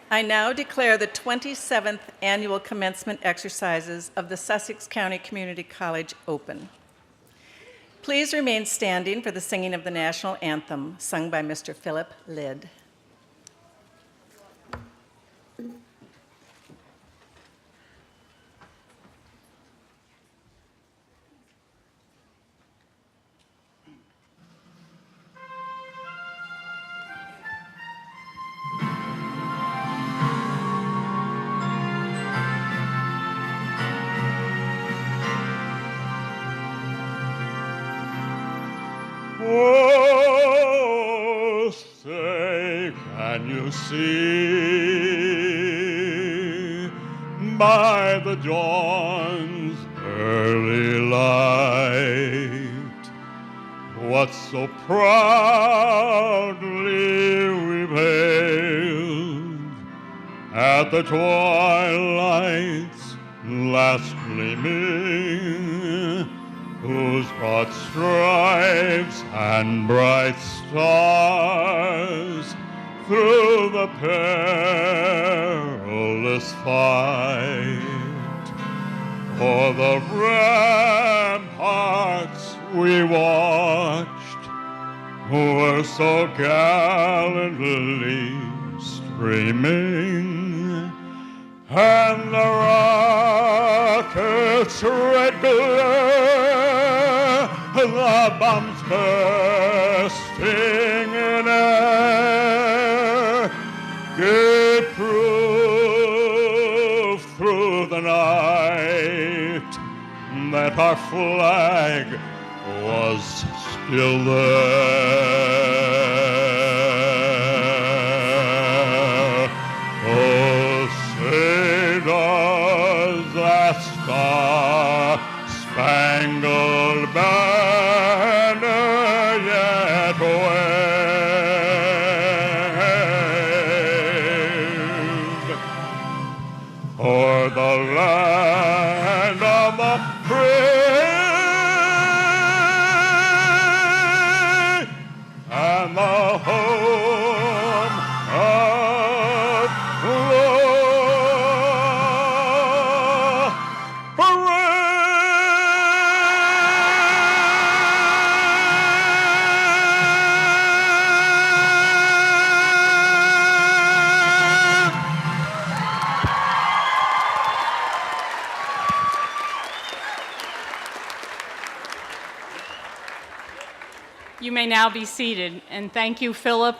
I now declare the 27th Annual Commencement Exercises of the Sussex County Community College open. Please remain standing for the singing of the national anthem, sung by Mr. Philip Lidd. Oh, say, can you see by the dawn's early light what so proudly we hailed at the twilight's last gleaming, whose broad stripes and bright stars through the perilous fight o'er the ramparts we watched were so gallantly streaming, and the rocket's red glare, the bombs bursting in air, gave proof through the night that our flag was still there. Oh, say does that star-spangled banner yet wave o'er the land of the free and the home of the brave? You may now be seated, and thank you, Philip,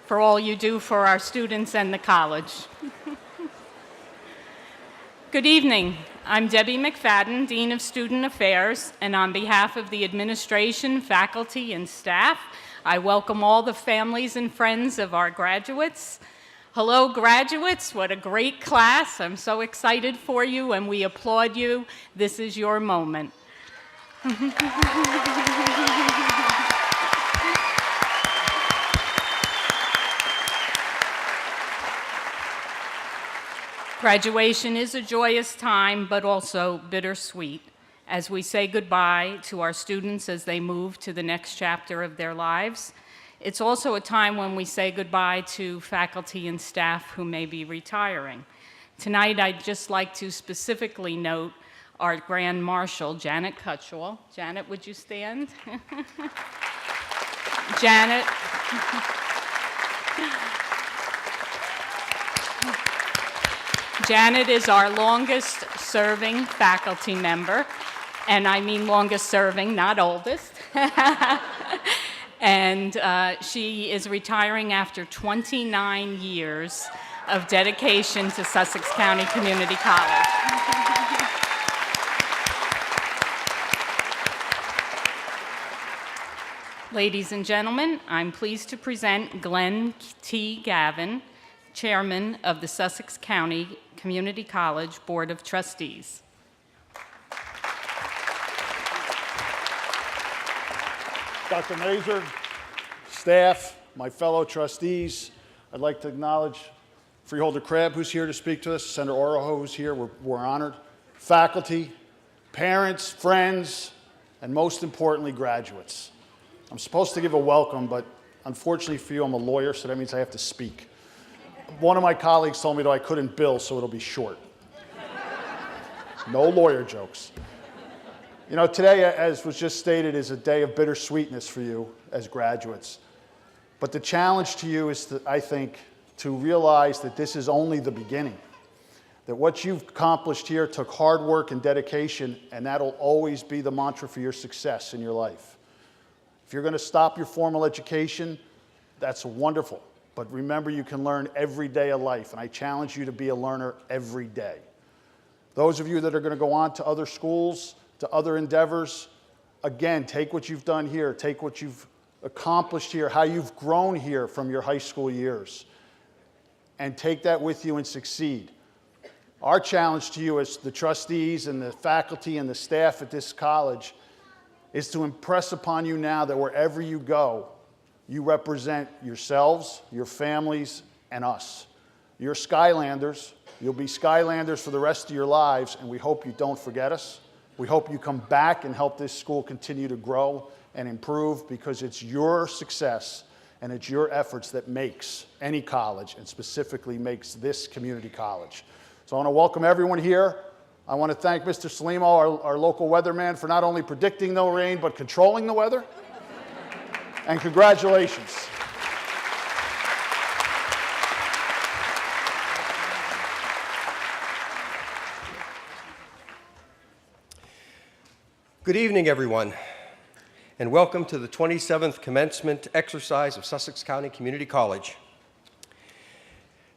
for all you do for our students and the college. Good evening. I'm Debbie McFadden, Dean of Student Affairs, and on behalf of the administration, faculty, and staff, I welcome all the families and friends of our graduates. Hello, graduates. What a great class. I'm so excited for you, and we applaud you. This is your moment. Graduation is a joyous time, but also bittersweet, as we say goodbye to our students as they move to the next chapter of their lives. It's also a time when we say goodbye to faculty and staff who may be retiring. Tonight, I'd just like to specifically note our Grand Marshal, Janet Cutshall. Janet, would you stand? Janet. Janet is our longest serving faculty member, and I mean longest serving, not oldest. And she is retiring after 29 years of dedication to Sussex County Community College. Ladies and gentlemen, I'm pleased to present Glenn T. Gavin, Chairman of the Sussex County Community College Board of Trustees. Dr. Mazur, staff, my fellow trustees, I'd like to acknowledge Freeholder Crabb, who's here to speak to us, Senator Oroho, who's here, we're honored, faculty, parents, friends, and most importantly, graduates. I'm supposed to give a welcome, but unfortunately for you, I'm a lawyer, so that means I have to speak. One of my colleagues told me though I couldn't bill, so it'll be short. No lawyer jokes. You know, today, as was just stated, is a day of bittersweetness for you as graduates. But the challenge to you is, I think, to realize that this is only the beginning. That what you've accomplished here took hard work and dedication, and that'll always be the mantra for your success in your life. If you're going to stop your formal education, that's wonderful. But remember, you can learn every day of life, and I challenge you to be a learner every day. Those of you that are going to go on to other schools, to other endeavors, again, take what you've done here, take what you've accomplished here, how you've grown here from your high school years, and take that with you and succeed. Our challenge to you as the trustees and the faculty and the staff at this college is to impress upon you now that wherever you go, you represent yourselves, your families, and us. You're Skylanders. You'll be Skylanders for the rest of your lives, and we hope you don't forget us. We hope you come back and help this school continue to grow and improve, because it's your success and it's your efforts that makes any college, and specifically makes this community college. So I want to welcome everyone here. I want to thank Mr. Salimo, our local weatherman, for not only predicting no rain, but controlling the weather. And congratulations. Good evening, everyone, and welcome to the 27th commencement exercise of Sussex County Community College.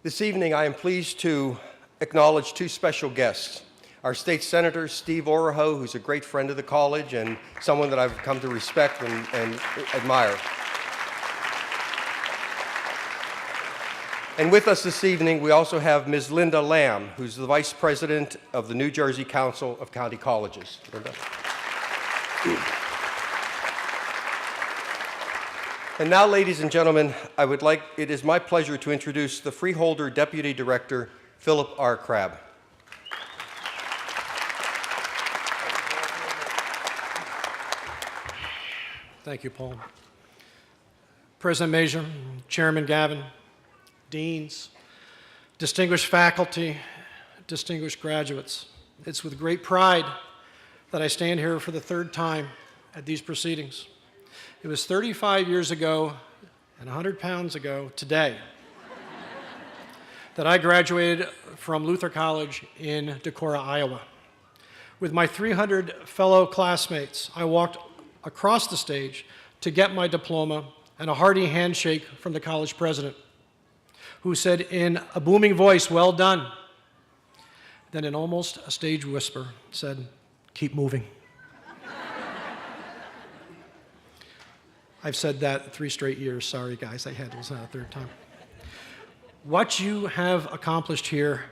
This evening, I am pleased to acknowledge two special guests. Our state senator, Steve Oraho, who's a great friend of the college and someone that I've come to respect and admire. And with us this evening, we also have Ms. Linda Lamb, who's the Vice President of the New Jersey Council of County Colleges. Linda. And now, ladies and gentlemen, it is my pleasure to introduce the Freeholder Deputy Director, Philip R. Crabb. Thank you, Paul. President Major, Chairman Gavin, deans, distinguished faculty, distinguished graduates, it's with great pride that I stand here for the third time at these proceedings. It was 35 years ago and 100 pounds ago today that I graduated from Luther College in Decorah, Iowa. With my 300 fellow classmates, I walked across the stage to get my diploma and a hearty handshake from the college president, who said in a booming voice, "Well done." Then in almost a stage whisper said, "Keep moving." I've said that 3 straight years. Sorry, guys, it was not a third time. What you have accomplished here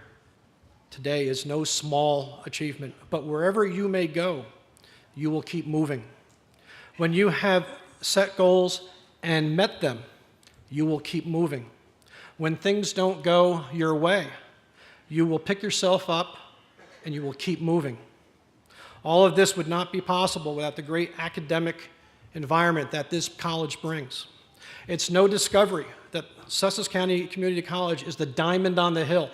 today is no small achievement, but wherever you may go, you will keep moving. When you have set goals and met them, you will keep moving. When things don't go your way, you will pick yourself up and you will keep moving. All of this would not be possible without the great academic environment that this college brings. It's no discovery that Sussex County Community College is the diamond on the hill.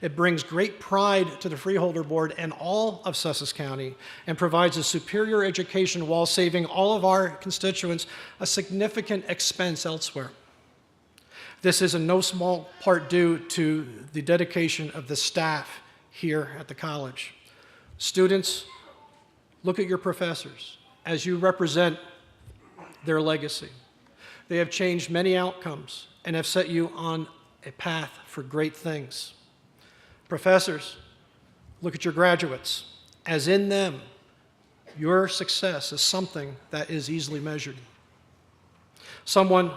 It brings great pride to the Freeholder Board and all of Sussex County, and provides a superior education while saving all of our constituents a significant expense elsewhere. This is in no small part due to the dedication of the staff here at the college. Students, look at your professors as you represent their legacy. They have changed many outcomes and have set you on a path for great things. Professors, look at your graduates, as in them, your success is something that is easily measured. Someone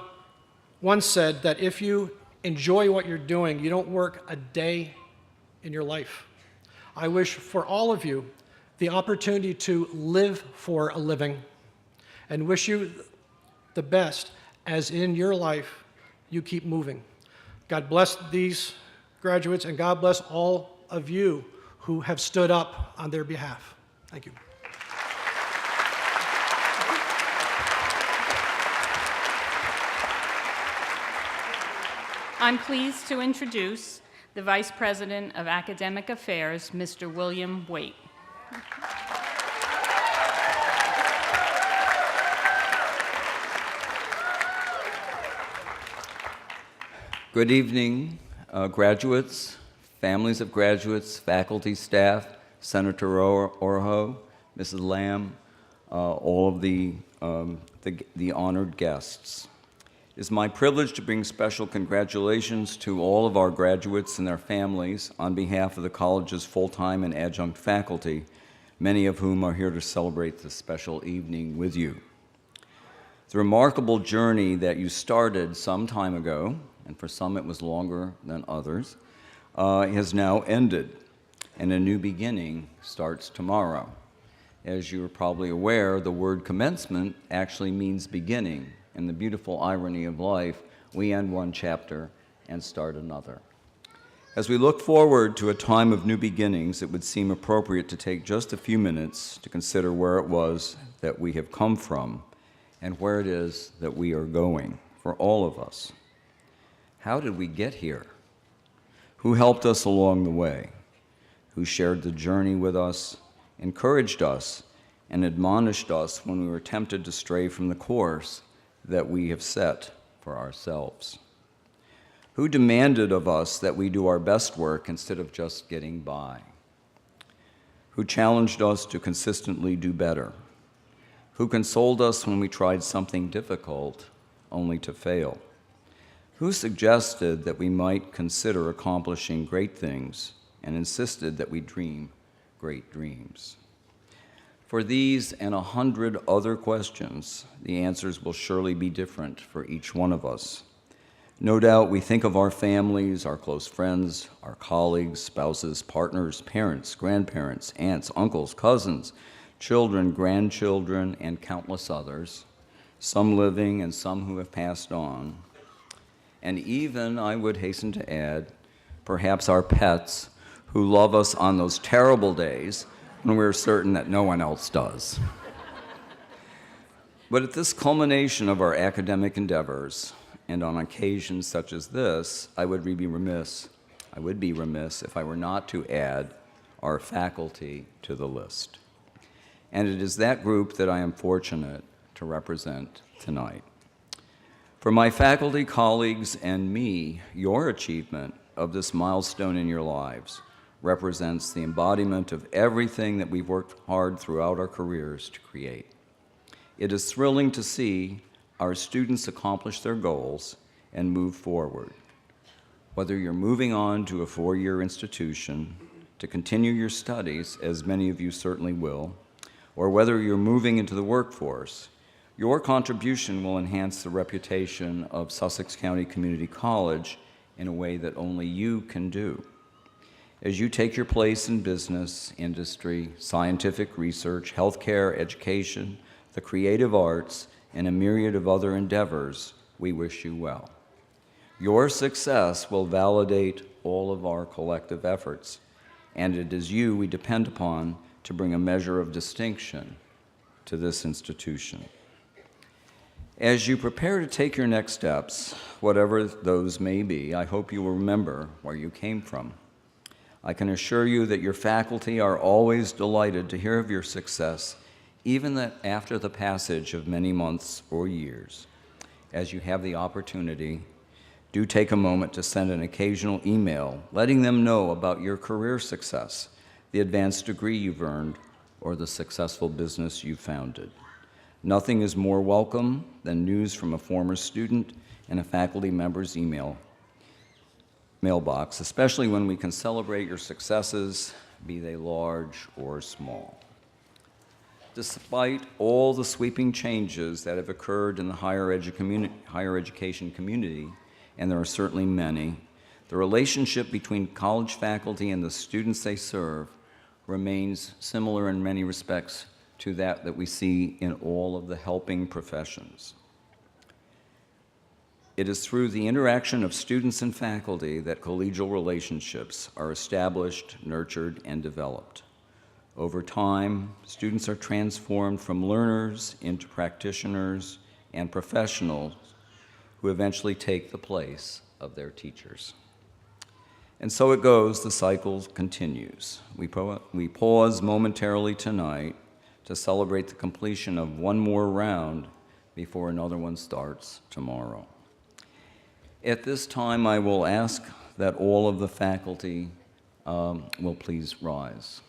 once said that if you enjoy what you're doing, you don't work a day in your life. I wish for all of you the opportunity to live for a living, and wish you the best as in your life you keep moving. God bless these graduates, and God bless all of you who have stood up on their behalf. Thank you. I'm pleased to introduce the Vice President of Academic Affairs, Mr. William Waite. Good evening, graduates, families of graduates, faculty, staff, Senator Oroho, Mrs. Lamb, all of the honored guests. It is my privilege to bring special congratulations to all of our graduates and their families on behalf of the college's full-time and adjunct faculty, many of whom are here to celebrate this special evening with you. The remarkable journey that you started some time ago, and for some it was longer than others, has now ended, and a new beginning starts tomorrow. As you are probably aware, the word commencement actually means beginning. And the beautiful irony of life, we end one chapter and start another. As we look forward to a time of new beginnings, it would seem appropriate to take just a few minutes to consider where it was that we have come from and where it is that we are going for all of us. How did we get here? Who helped us along the way? Who shared the journey with us, encouraged us, and admonished us when we were tempted to stray from the course that we have set for ourselves? Who demanded of us that we do our best work instead of just getting by? Who challenged us to consistently do better? Who consoled us when we tried something difficult only to fail? Who suggested that we might consider accomplishing great things and insisted that we dream great dreams? For these and 100 other questions, the answers will surely be different for each one of us. No doubt we think of our families, our close friends, our colleagues, spouses, partners, parents, grandparents, aunts, uncles, cousins, children, grandchildren, and countless others, some living and some who have passed on. And even, I would hasten to add, perhaps our pets who love us on those terrible days when we're certain that no one else does. But at this culmination of our academic endeavors, and on occasions such as this, I would be remiss if I were not to add our faculty to the list. And it is that group that I am fortunate to represent tonight. For my faculty, colleagues, and me, your achievement of this milestone in your lives represents the embodiment of everything that we've worked hard throughout our careers to create. It is thrilling to see our students accomplish their goals and move forward. Whether you're moving on to a four-year institution to continue your studies, as many of you certainly will, or whether you're moving into the workforce, your contribution will enhance the reputation of Sussex County Community College in a way that only you can do. As you take your place in business, industry, scientific research, healthcare, education, the creative arts, and a myriad of other endeavors, we wish you well. Your success will validate all of our collective efforts, and it is you we depend upon to bring a measure of distinction to this institution. As you prepare to take your next steps, whatever those may be, I hope you will remember where you came from. I can assure you that your faculty are always delighted to hear of your success, even after the passage of many months or years. As you have the opportunity, do take a moment to send an occasional email letting them know about your career success, the advanced degree you've earned, or the successful business you founded. Nothing is more welcome than news from a former student and a faculty member's mailbox, especially when we can celebrate your successes, be they large or small. Despite all the sweeping changes that have occurred in the higher education community, and there are certainly many, the relationship between college faculty and the students they serve remains similar in many respects to that we see in all of the helping professions. It is through the interaction of students and faculty that collegial relationships are established, nurtured, and developed. Over time, students are transformed from learners into practitioners and professionals who eventually take the place of their teachers. And so it goes, the cycle continues. We pause momentarily tonight to celebrate the completion of one more round before another one starts tomorrow. At this time, I will ask that all of the faculty will please rise.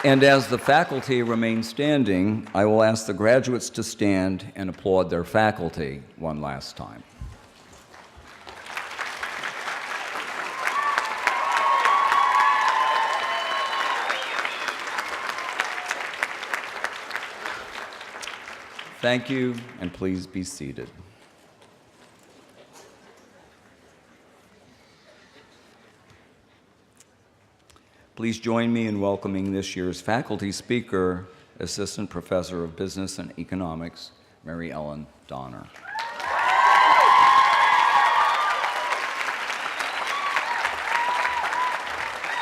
And as the faculty remain standing, I will ask the graduates to stand and applaud their faculty one last time. Thank you, and please be seated. Please join me in welcoming this year's faculty speaker, Assistant Professor of Business and Economics, Mary Ellen Donner.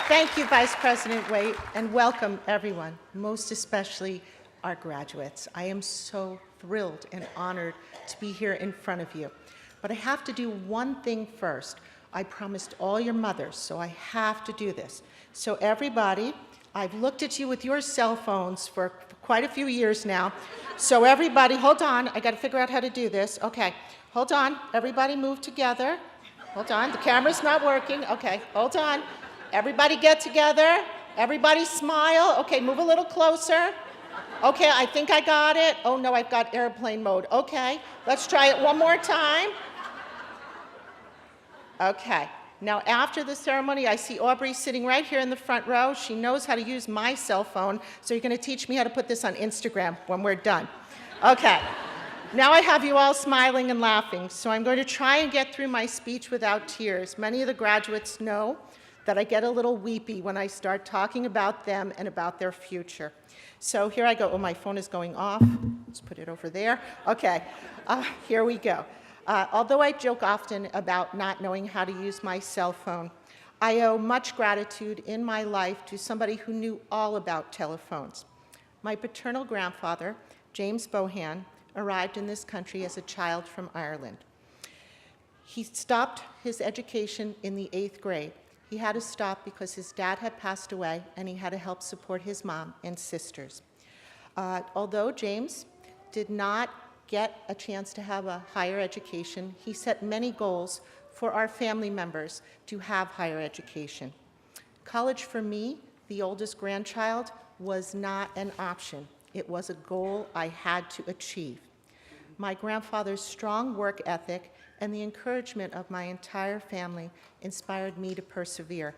Thank you, Vice President Waite, and welcome everyone, most especially our graduates. I am so thrilled and honored to be here in front of you. But I have to do one thing first. I promised all your mothers, so I have to do this. So everybody, I've looked at you with your cell phones for quite a few years now. So everybody, hold on, I gotta figure out how to do this. Okay, hold on, everybody move together. Hold on, the camera's not working. Okay, hold on. Everybody get together. Everybody smile. Okay, move a little closer. Okay, I think I got it. Oh no, I've got airplane mode. Okay, let's try it one more time. Okay, now after the ceremony, I see Aubrey sitting right here in the front row. She knows how to use my cell phone, so you're gonna teach me how to put this on Instagram when we're done. Okay, now I have you all smiling and laughing, so I'm going to try and get through my speech without tears. Many of the graduates know that I get a little weepy when I start talking about them and about their future. So here I go. Oh, my phone is going off. Let's put it over there. Okay, here we go. Although I joke often about not knowing how to use my cell phone, I owe much gratitude in my life to somebody who knew all about telephones. My paternal grandfather, James Bohan, arrived in this country as a child from Ireland. He stopped his education in the 8th grade. He had to stop because his dad had passed away and he had to help support his mom and sisters. Although James did not get a chance to have a higher education, he set many goals for our family members to have higher education. College for me, the oldest grandchild, was not an option. It was a goal I had to achieve. My grandfather's strong work ethic and the encouragement of my entire family inspired me to persevere.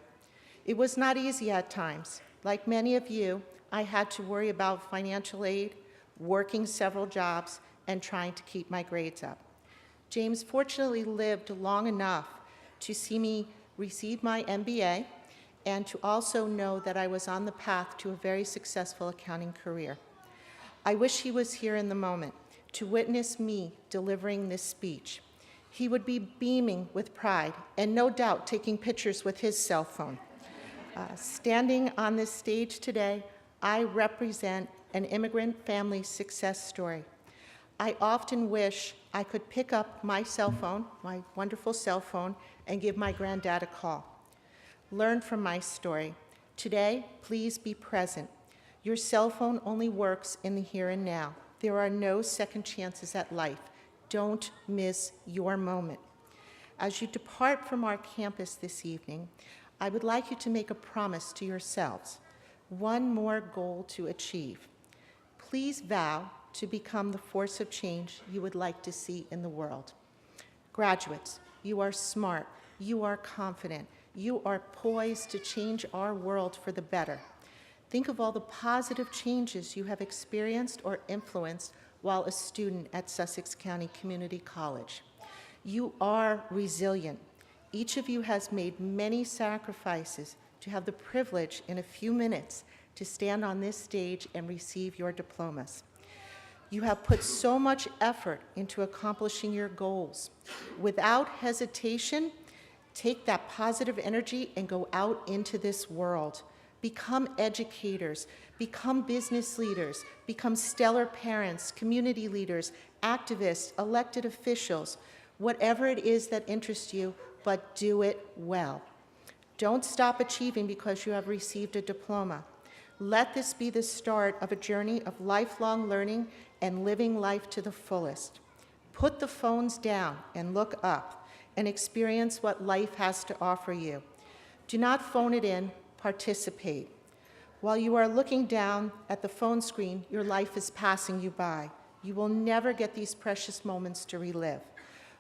It was not easy at times. Like many of you, I had to worry about financial aid, working several jobs, and trying to keep my grades up. James fortunately lived long enough to see me receive my MBA and to also know that I was on the path to a very successful accounting career. I wish he was here in the moment to witness me delivering this speech. He would be beaming with pride and no doubt taking pictures with his cell phone. Standing on this stage today, I represent an immigrant family's success story. I often wish I could pick up my cell phone, my wonderful cell phone, and give my granddad a call. Learn from my story. Today, please be present. Your cell phone only works in the here and now. There are no second chances at life. Don't miss your moment. As you depart from our campus this evening, I would like you to make a promise to yourselves, one more goal to achieve. Please vow to become the force of change you would like to see in the world. Graduates, you are smart, you are confident, you are poised to change our world for the better. Think of all the positive changes you have experienced or influenced while a student at Sussex County Community College. You are resilient. Each of you has made many sacrifices to have the privilege in a few minutes to stand on this stage and receive your diplomas. You have put so much effort into accomplishing your goals. Without hesitation, Take that positive energy and go out into this world. Become educators, become business leaders, become stellar parents, community leaders, activists, elected officials, whatever it is that interests you, but do it well. Don't stop achieving because you have received a diploma. Let this be the start of a journey of lifelong learning and living life to the fullest. Put the phones down and look up and experience what life has to offer you. Do not phone it in, participate. While you are looking down at the phone screen, your life is passing you by. You will never get these precious moments to relive.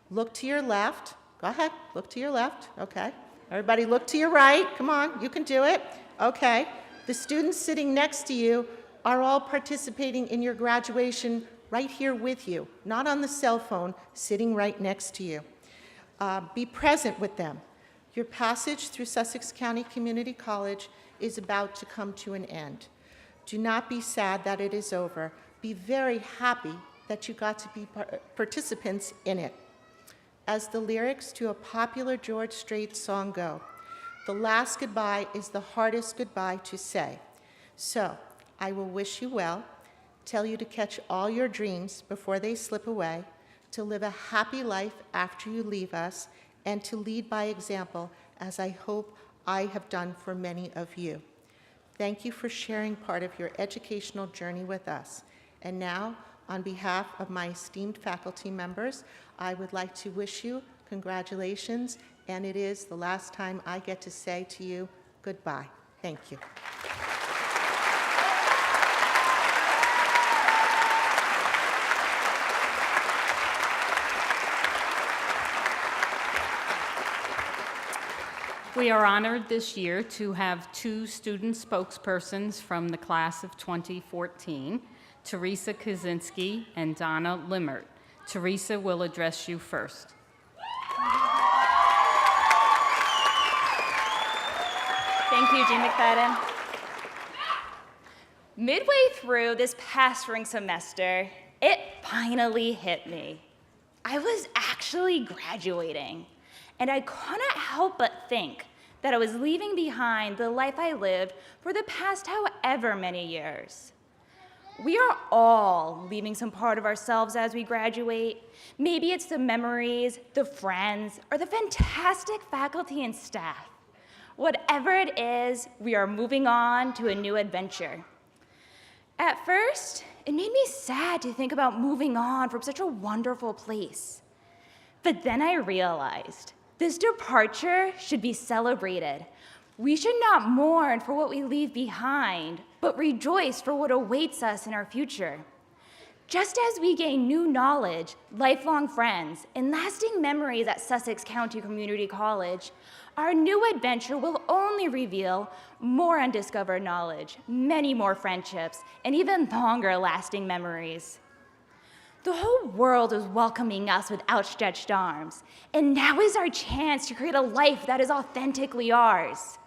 Look to your left. Go ahead, look to your left. Okay. Everybody look to your right. Come on, you can do it. Okay. The students sitting next to you are all participating in your graduation right here with you, not on the cell phone, sitting right next to you. Be present with them. Your passage through Sussex County Community College is about to come to an end. Do not be sad that it is over. Be very happy that you got to be participants in it. As the lyrics to a popular George Strait song go, the last goodbye is the hardest goodbye to say. So, I will wish you well, tell you to catch all your dreams before they slip away, to live a happy life after you leave us, and to lead by example, as I hope I have done for many of you. Thank you for sharing part of your educational journey with us. And now, on behalf of my esteemed faculty members, I would like to wish you congratulations, and it is the last time I get to say to you goodbye. Thank you. We are honored this year to have two student spokespersons from the class of 2014, Teresa Kaczynski and Donna Limmert. Teresa will address you first. Thank you, Jean McFadden. Midway through this past spring semester, it finally hit me. I was actually graduating, and I couldn't help but think that I was leaving behind the life I lived for the past however many years. We are all leaving some part of ourselves as we graduate. Maybe it's the memories, the friends, or the fantastic faculty and staff. Whatever it is, we are moving on to a new adventure. At first, it made me sad to think about moving on from such a wonderful place. But then I realized this departure should be celebrated. We should not mourn for what we leave behind, but rejoice for what awaits us in our future. Just as we gain new knowledge, lifelong friends, and lasting memories at Sussex County Community College, our new adventure will only reveal more undiscovered knowledge, many more friendships, and even longer lasting memories. The whole world is welcoming us with outstretched arms, and now is our chance to create a life that is authentically ours.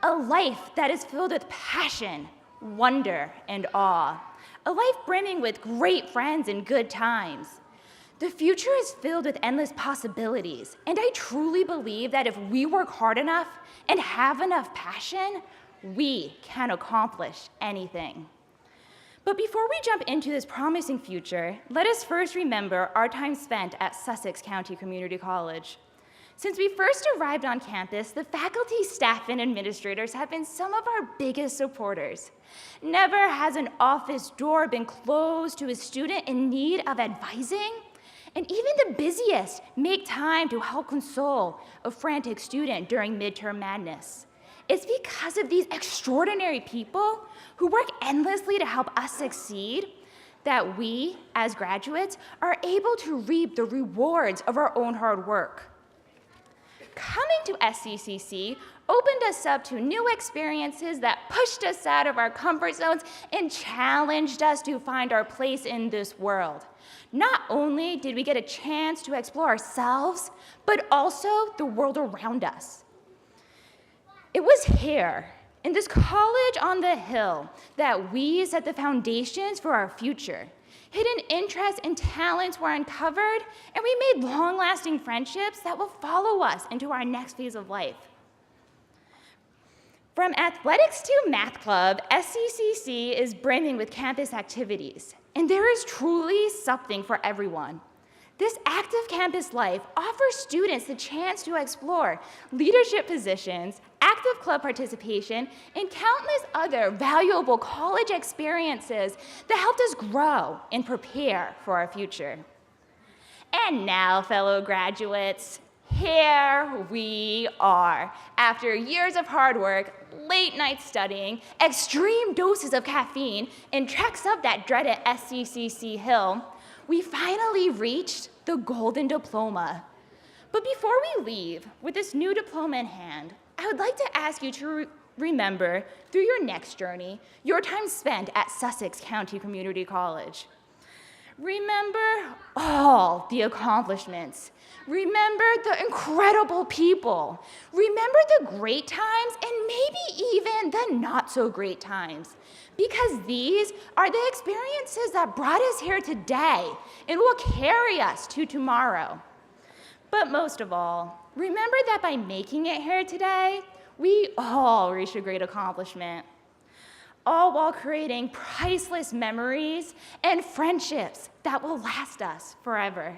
A life that is filled with passion, wonder, and awe. A life brimming with great friends and good times. The future is filled with endless possibilities, and I truly believe that if we work hard enough and have enough passion, we can accomplish anything. But before we jump into this promising future, let us first remember our time spent at Sussex County Community College. Since we first arrived on campus, the faculty, staff, and administrators have been some of our biggest supporters. Never has an office door been closed to a student in need of advising, and even the busiest make time to help console a frantic student during midterm madness. It's because of these extraordinary people who work endlessly to help us succeed that we, as graduates, are able to reap the rewards of our own hard work. Coming to SCCC opened us up to new experiences that pushed us out of our comfort zones and challenged us to find our place in this world. Not only did we get a chance to explore ourselves, but also the world around us. It was here, in this college on the hill, that we set the foundations for our future. Hidden interests and talents were uncovered, and we made long-lasting friendships that will follow us into our next phase of life. From athletics to math club, SCCC is brimming with campus activities, and there is truly something for everyone. This active campus life offers students the chance to explore leadership positions, active club participation, and countless other valuable college experiences that helped us grow and prepare for our future. And now, fellow graduates, here we are. After years of hard work, late night studying, extreme doses of caffeine, and treks up that dreaded SCCC hill, we finally reached the golden diploma. But before we leave with this new diploma in hand, I would like to ask you to remember, through your next journey, your time spent at Sussex County Community College. Remember all the accomplishments. Remember the incredible people. Remember the great times and maybe even the not so great times. Because these are the experiences that brought us here today and will carry us to tomorrow. But most of all, remember that by making it here today, we all reached a great accomplishment. All while creating priceless memories and friendships that will last us forever.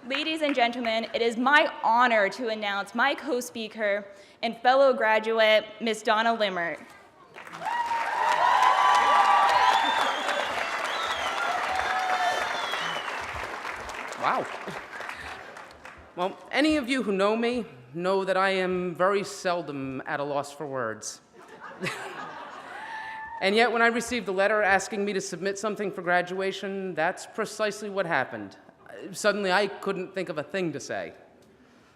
Ladies and gentlemen, it is my honor to announce my co-speaker and fellow graduate, Ms. Donna Limmert. Wow. Well, any of you who know me know that I am very seldom at a loss for words. And yet, when I received a letter asking me to submit something for graduation, that's precisely what happened. Suddenly, I couldn't think of a thing to say.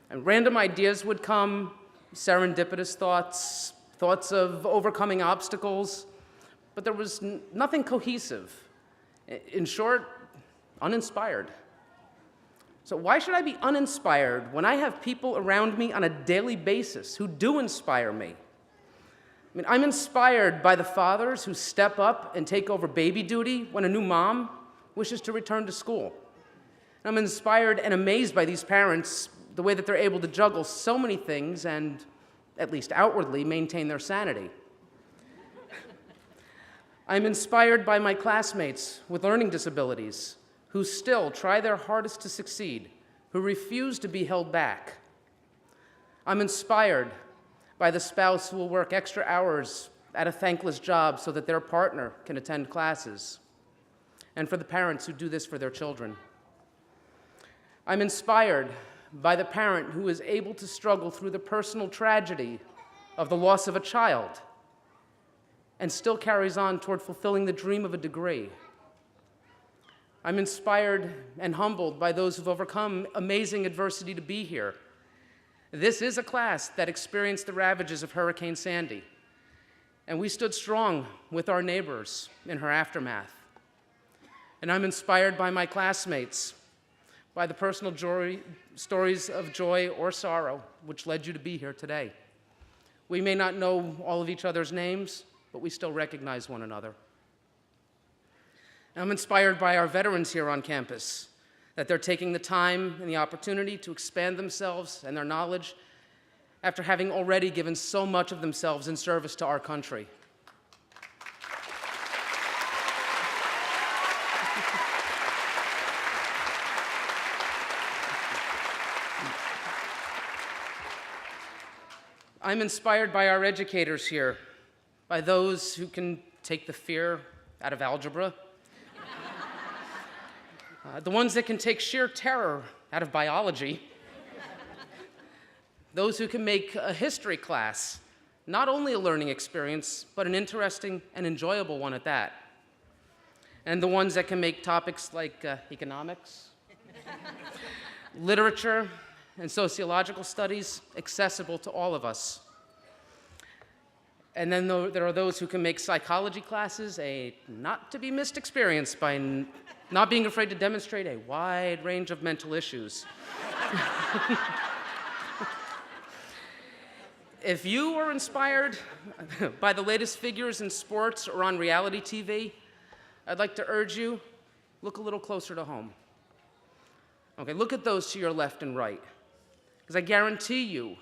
And random ideas would come, serendipitous thoughts, thoughts of overcoming obstacles, but there was nothing cohesive. In short, uninspired. So why should I be uninspired when I have people around me on a daily basis who do inspire me? I mean, I'm inspired by the fathers who step up and take over baby duty when a new mom wishes to return to school. I'm inspired and amazed by these parents, the way that they're able to juggle so many things and, at least outwardly, maintain their sanity. I'm inspired by my classmates with learning disabilities who still try their hardest to succeed, who refuse to be held back. I'm inspired by the spouse who will work extra hours at a thankless job so that their partner can attend classes, and for the parents who do this for their children. I'm inspired by the parent who is able to struggle through the personal tragedy of the loss of a child and still carries on toward fulfilling the dream of a degree. I'm inspired and humbled by those who've overcome amazing adversity to be here. This is a class that experienced the ravages of Hurricane Sandy, and we stood strong with our neighbors in her aftermath. And I'm inspired by my classmates, by the personal stories of joy or sorrow which led you to be here today. We may not know all of each other's names, but we still recognize one another. And I'm inspired by our veterans here on campus, that they're taking the time and the opportunity to expand themselves and their knowledge after having already given so much of themselves in service to our country. I'm inspired by our educators here, by those who can take the fear out of algebra, the ones that can take sheer terror out of biology, those who can make a history class not only a learning experience, but an interesting and enjoyable one at that, and the ones that can make topics like economics, literature, and sociological studies accessible to all of us. And then there are those who can make psychology classes a not-to-be-missed experience by not being afraid to demonstrate a wide range of mental issues. If you are inspired by the latest figures in sports or on reality TV, I'd like to urge you, look a little closer to home. Okay, look at those to your left and right, because I guarantee you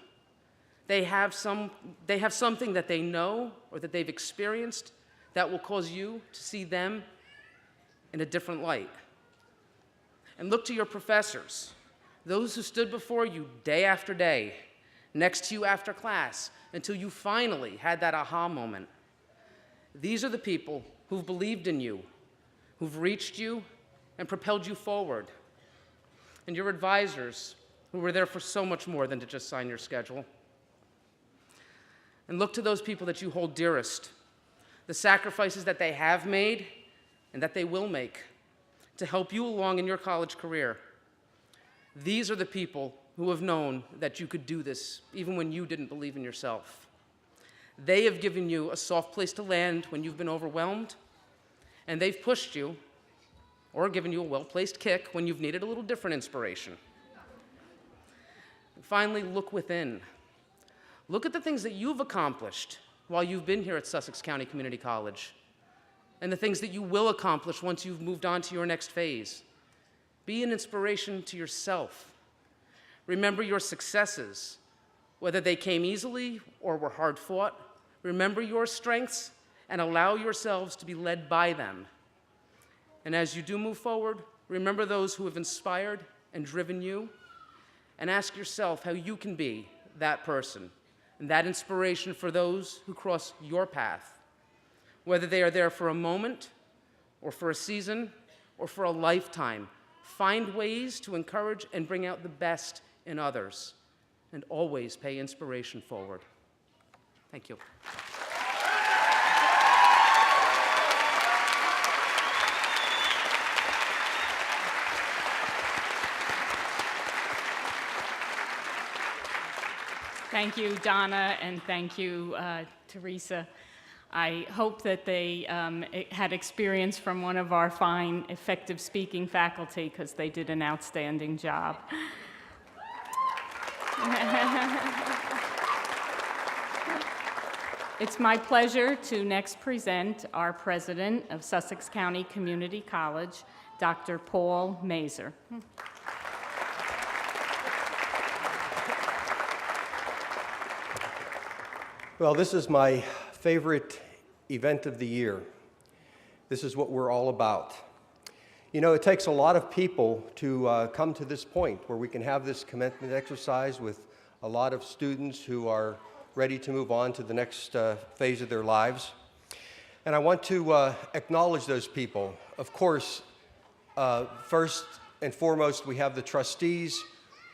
they have something that they know or that they've experienced that will cause you to see them in a different light. And look to your professors, those who stood before you day after day, next to you after class, until you finally had that aha moment. These are the people who've believed in you, who've reached you and propelled you forward. And your advisors, who were there for so much more than to just sign your schedule. And look to those people that you hold dearest, the sacrifices that they have made and that they will make to help you along in your college career. These are the people who have known that you could do this even when you didn't believe in yourself. They have given you a soft place to land when you've been overwhelmed, and they've pushed you or given you a well-placed kick when you've needed a little different inspiration. And finally, look within. Look at the things that you've accomplished while you've been here at Sussex County Community College, and the things that you will accomplish once you've moved on to your next phase. Be an inspiration to yourself. Remember your successes, whether they came easily or were hard fought. Remember your strengths and allow yourselves to be led by them. And as you do move forward, remember those who have inspired and driven you, and ask yourself how you can be that person and that inspiration for those who cross your path, whether they are there for a moment or for a season or for a lifetime. Find ways to encourage and bring out the best in others, and always pay inspiration forward. Thank you. Thank you, Donna, and thank you, Teresa. I hope that they had experience from one of our fine, effective speaking faculty, because they did an outstanding job. It's my pleasure to next present our president of Sussex County Community College, Dr. Paul Mazur. Well, this is my favorite event of the year. This is what we're all about. You know, it takes a lot of people to come to this point where we can have this commencement exercise with a lot of students who are ready to move on to the next phase of their lives. And I want to acknowledge those people. Of course, first and foremost, we have the trustees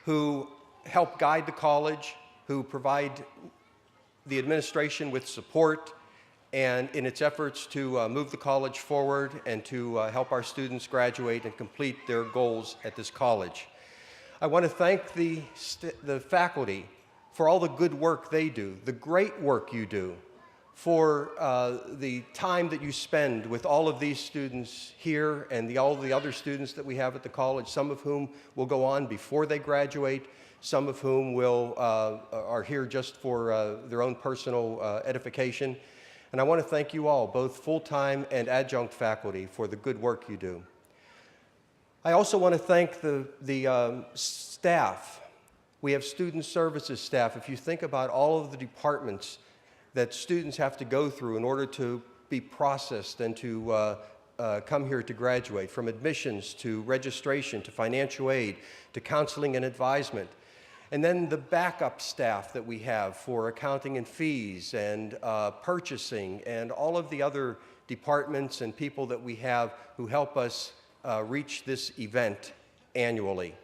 who help guide the college, who provide the administration with support and in its efforts to move the college forward and to help our students graduate and complete their goals at this college. I want to thank the faculty for all the good work they do, the great work you do, for the time that you spend with all of these students here and all the other students that we have at the college, some of whom will go on before they graduate, some of whom are here just for their own personal edification. And I want to thank you all, both full-time and adjunct faculty, for the good work you do. I also want to thank the staff. We have student services staff. If you think about all of the departments that students have to go through in order to be processed and to come here to graduate, from admissions to registration to financial aid to counseling and advisement, and then the backup staff that we have for accounting and fees and purchasing and all of the other departments and people that we have who help us reach this event annually.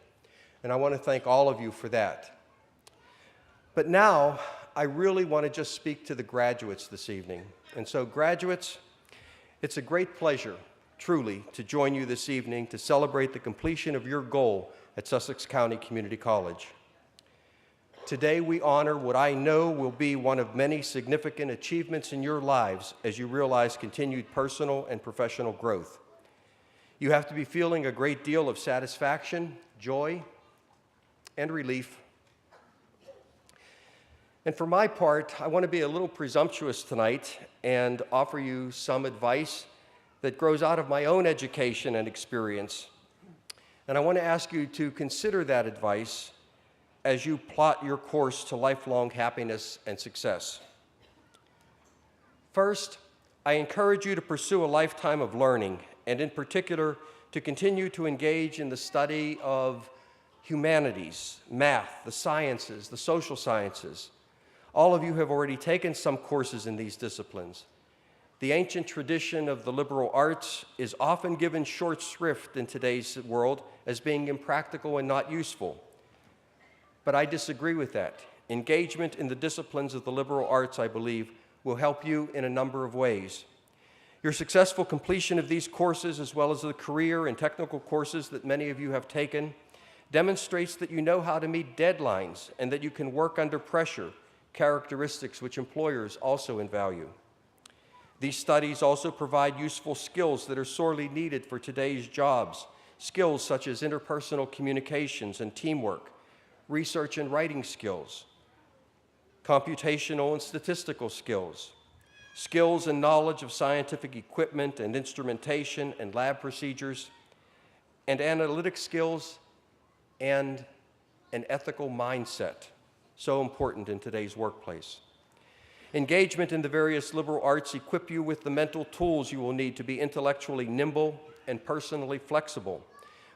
And I want to thank all of you for that. But now, I really want to just speak to the graduates this evening. And so graduates, it's a great pleasure, truly, to join you this evening to celebrate the completion of your goal at Sussex County Community College. Today we honor what I know will be one of many significant achievements in your lives as you realize continued personal and professional growth. You have to be feeling a great deal of satisfaction, joy, and relief. And for my part, I want to be a little presumptuous tonight and offer you some advice that grows out of my own education and experience. And I want to ask you to consider that advice as you plot your course to lifelong happiness and success. First, I encourage you to pursue a lifetime of learning, and in particular, to continue to engage in the study of humanities, math, the sciences, the social sciences. All of you have already taken some courses in these disciplines. The ancient tradition of the liberal arts is often given short shrift in today's world as being impractical and not useful. But I disagree with that. Engagement in the disciplines of the liberal arts, I believe, will help you in a number of ways. Your successful completion of these courses, as well as the career and technical courses that many of you have taken, demonstrates that you know how to meet deadlines and that you can work under pressure, characteristics which employers also value. These studies also provide useful skills that are sorely needed for today's jobs, skills such as interpersonal communications and teamwork, research and writing skills, computational and statistical skills, skills and knowledge of scientific equipment and instrumentation and lab procedures, and analytic skills and an ethical mindset, so important in today's workplace. Engagement in the various liberal arts equip you with the mental tools you will need to be intellectually nimble and personally flexible,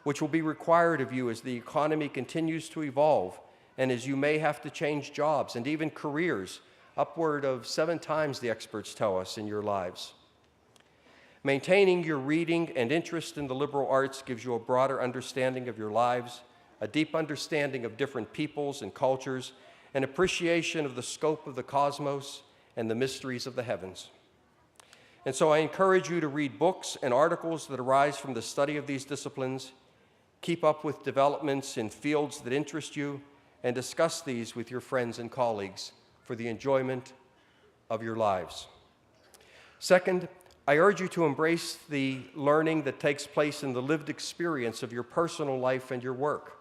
which will be required of you as the economy continues to evolve and as you may have to change jobs and even careers, upward of 7 times the experts tell us in your lives. Maintaining your reading and interest in the liberal arts gives you a broader understanding of your lives, a deep understanding of different peoples and cultures, an appreciation of the scope of the cosmos and the mysteries of the heavens. And so I encourage you to read books and articles that arise from the study of these disciplines, keep up with developments in fields that interest you, and discuss these with your friends and colleagues for the enjoyment of your lives. Second, I urge you to embrace the learning that takes place in the lived experience of your personal life and your work.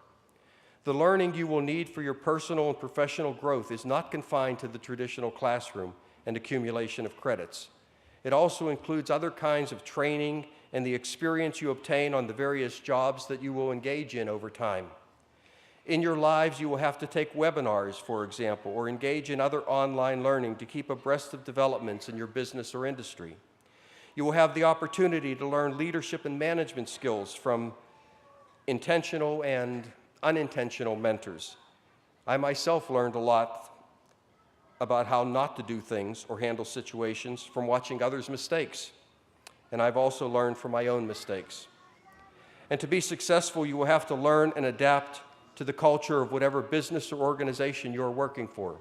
The learning you will need for your personal and professional growth is not confined to the traditional classroom and accumulation of credits. It also includes other kinds of training and the experience you obtain on the various jobs that you will engage in over time. In your lives, you will have to take webinars, for example, or engage in other online learning to keep abreast of developments in your business or industry. You will have the opportunity to learn leadership and management skills from intentional and unintentional mentors. I myself learned a lot about how not to do things or handle situations from watching others' mistakes. And I've also learned from my own mistakes. And to be successful, you will have to learn and adapt to the culture of whatever business or organization you're working for.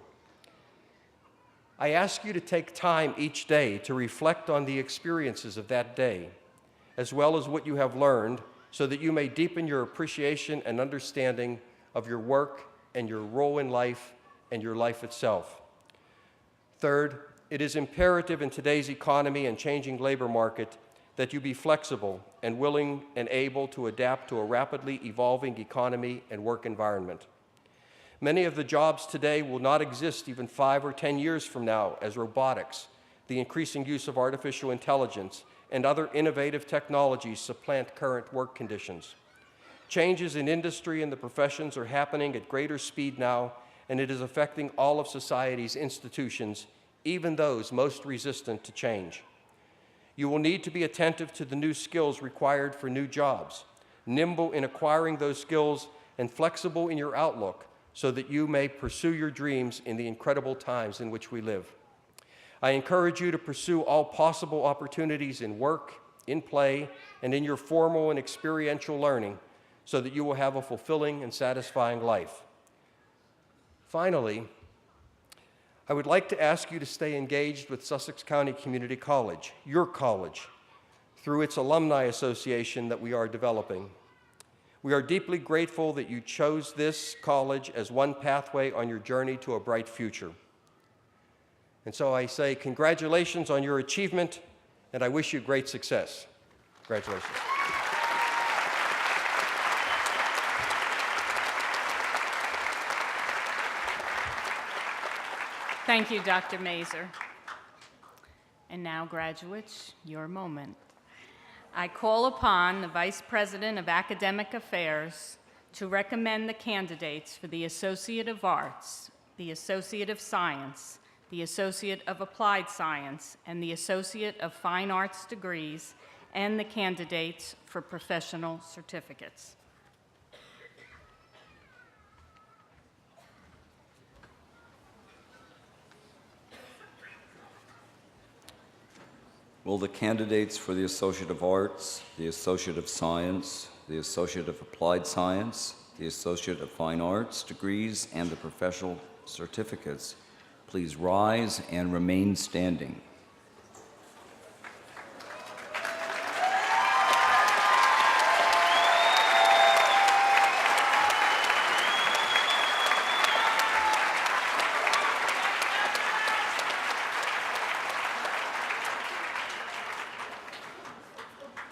I ask you to take time each day to reflect on the experiences of that day, as well as what you have learned, so that you may deepen your appreciation and understanding of your work and your role in life and your life itself. Third, it is imperative in today's economy and changing labor market that you be flexible and willing and able to adapt to a rapidly evolving economy and work environment. Many of the jobs today will not exist even 5 or 10 years from now, as robotics, the increasing use of artificial intelligence, and other innovative technologies supplant current work conditions. Changes in industry and the professions are happening at greater speed now, and it is affecting all of society's institutions, even those most resistant to change. You will need to be attentive to the new skills required for new jobs, nimble in acquiring those skills, and flexible in your outlook so that you may pursue your dreams in the incredible times in which we live. I encourage you to pursue all possible opportunities in work, in play, and in your formal and experiential learning so that you will have a fulfilling and satisfying life. Finally, I would like to ask you to stay engaged with Sussex County Community College, your college, through its alumni association that we are developing. We are deeply grateful that you chose this college as one pathway on your journey to a bright future. And so I say congratulations on your achievement, and I wish you great success. Congratulations. Thank you, Dr. Mazur. And now, graduates, your moment. I call upon the Vice President of Academic Affairs to recommend the candidates for the Associate of Arts, the Associate of Science, the Associate of Applied Science, and the Associate of Fine Arts degrees, and the candidates for professional certificates. Will the candidates for the Associate of Arts, the Associate of Science, the Associate of Applied Science, the Associate of Fine Arts degrees, and the professional certificates please rise and remain standing?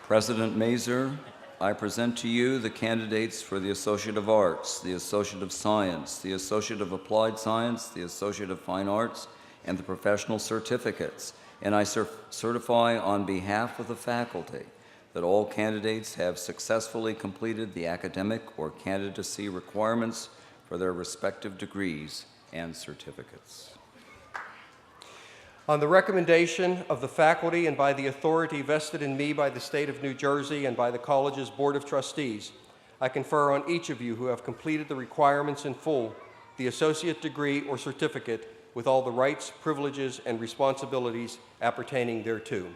President Mazur, I present to you the candidates for the Associate of Arts, the Associate of Science, the Associate of Applied Science, the Associate of Fine Arts, and the professional certificates. And I certify on behalf of the faculty that all candidates have successfully completed the academic or candidacy requirements for their respective degrees and certificates. On the recommendation of the faculty and by the authority vested in me by the State of New Jersey and by the college's Board of Trustees, I confer on each of you who have completed the requirements in full the associate degree or certificate with all the rights, privileges, and responsibilities appertaining thereto.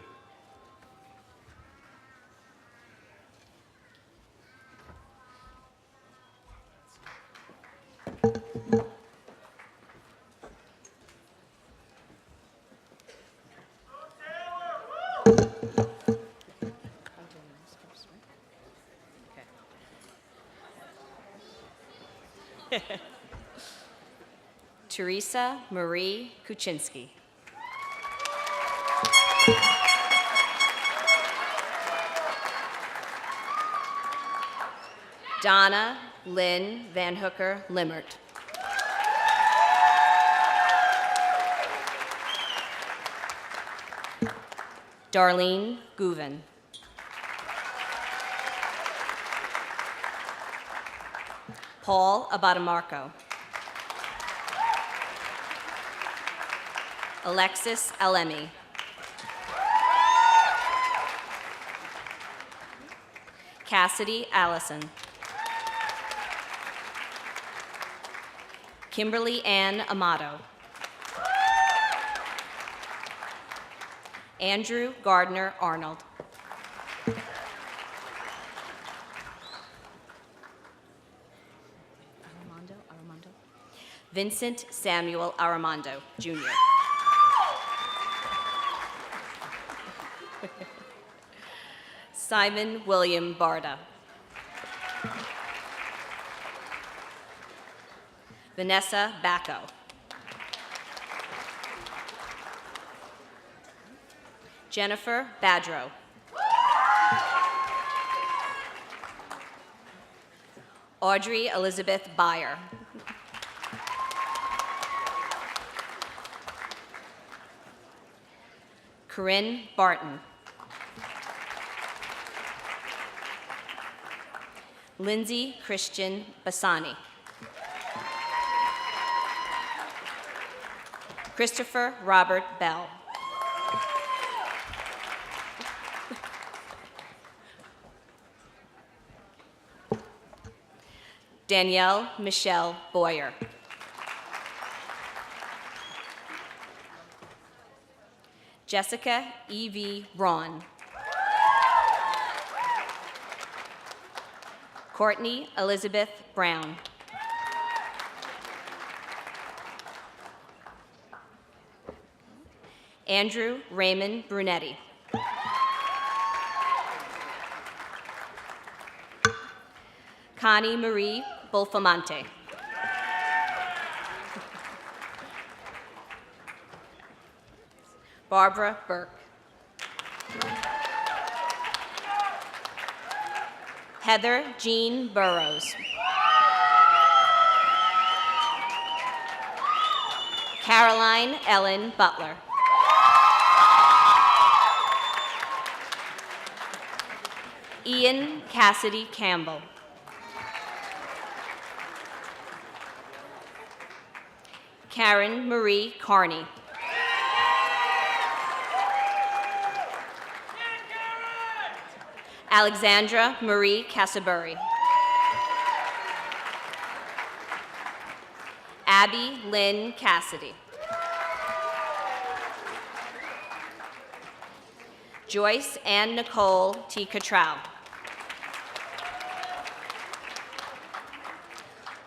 Teresa Marie Kuczynski. Donna Lynn Van Hooker Limmert. Darlene Guven. Paul Abadamarco. Alexis Alemi. Cassidy Allison. Kimberly Ann Amato. Andrew Gardner Arnold. Armando. Vincent Samuel Armando, Jr. Simon William Barda. Vanessa Bacco. Jennifer Badrow. Audrey Elizabeth Byer. Corinne Barton. Lindsay Christian Bassani. Christopher Robert Bell. Danielle Michelle Boyer. Jessica E.V. Braun. Courtney Elizabeth Brown. Andrew Raymond Brunetti. Connie Marie Bolfamonte. Barbara Burke. Heather Jean Burrows. Caroline Ellen Butler. Ian Cassidy Campbell. Karen Marie Carney. Alexandra Marie Casabury. Abby Lynn Cassidy. Joyce Ann Nicole T. Cottrell.